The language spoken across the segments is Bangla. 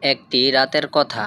একটি রাতের কথা,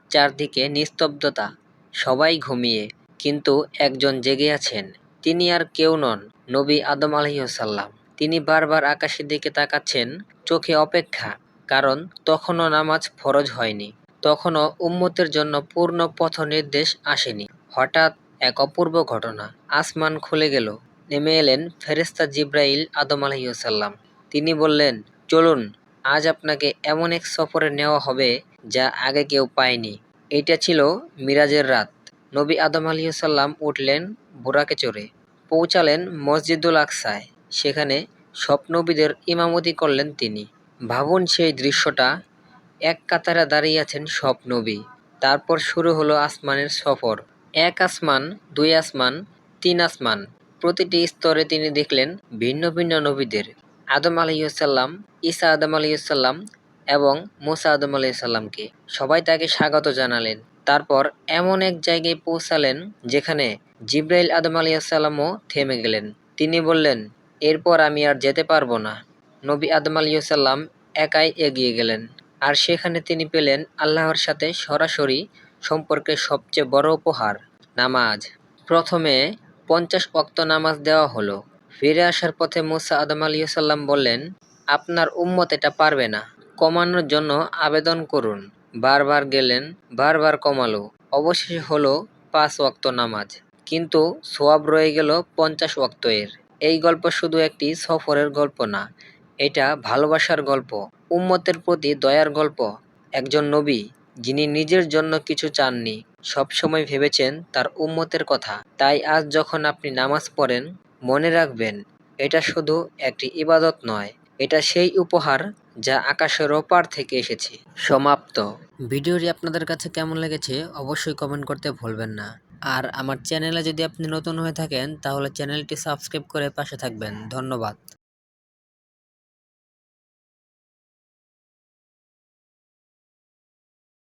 চারদিকে নিস্তব্ধতা, সবাই ঘুমিয়ে, কিন্তু একজন জেগে আছেন। তিনি আর কেউ নন, নবী আদম আলাইহিসসালাম। তিনি বারবার আকাশের দিকে তাকাচ্ছেন, চোখে অপেক্ষা, কারণ তখনও নামাজ ফরজ হয়নি, তখনও উম্মতের জন্য পূর্ণ পথ নির্দেশ আসেনি। হঠাৎ এক অপূর্ব ঘটনা, আসমান খুলে গেল, নেমে এলেন ফেরেশতা জিবরাইল আদম আলাইহিসসালাম। তিনি বললেন, চলুন, আজ আপনাকে এমন এক সফরে নেওয়া হবে যা আগে কেউ পায়নি। এটা ছিল মিরাজের রাত। নবী আদম আলাইহিসসালাম উঠলেন বুরাকে চড়ে, পৌঁছালেন মসজিদুল আকসায়। সেখানে সব নবীদের ইমামতি করলেন তিনি। ভাবুন সেই দৃশ্যটা, এক কাতারে দাঁড়িয়ে আছেন সব নবী। তারপর শুরু হলো আসমানের সফর। এক আসমান, দুই আসমান, তিন আসমান। প্রতিটি স্তরে তিনি দেখলেন ভিন্ন ভিন্ন নবীদের, আদম আলাইহিসসালাম, ঈসা আদম আলাইহিসসালাম এবং মুসা আদম আলাইহিসসালামকে। সবাই তাকে স্বাগত জানালেন। তারপর এমন এক জায়গায় পৌঁছালেন যেখানে জিবরাইল আদম আলাইহিসসালামও থেমে গেলেন। তিনি বললেন, এরপর আমি আর যেতে পারবো না। নবী আদম আলাইহিসসালাম একাই এগিয়ে গেলেন। আর সেখানে তিনি পেলেন আল্লাহর সাথে সরাসরি সম্পর্কের সবচেয়ে বড় উপহার, নামাজ। প্রথমে 50 ওয়াক্ত নামাজ দেওয়া হলো। ফিরে আসার পথে মুসা আদম আলাইহিসসালাম বললেন, আপনার উম্মত এটা পারবে না, কমানোর জন্য আবেদন করুন। বারবার গেলেন, বারবার কমালো। অবশেষে হলো 5 ওয়াক্ত নামাজ, কিন্তু সোয়াব রয়ে গেল 50 ওয়াক্ত এর। এই গল্প শুধু একটি সফরের গল্প না, এটা ভালোবাসার গল্প, উম্মতের প্রতি দয়ার গল্প। একজন নবী, যিনি নিজের জন্য কিছু চাননি, সবসময় ভেবেছেন তার উম্মতের কথা। তাই আজ যখন আপনি নামাজ পড়েন, মনে রাখবেন, এটা শুধু একটি ইবাদত নয়, এটা সেই উপহার যা আকাশের ওপার থেকে এসেছে। সমাপ্ত। ভিডিওটি আপনাদের কাছে কেমন লেগেছে অবশ্যই কমেন্ট করতে ভুলবেন না। আর আমার চ্যানেলে যদি আপনি নতুন হয়ে থাকেন তাহলে চ্যানেলটি সাবস্ক্রাইব করে পাশে থাকবেন। ধন্যবাদ।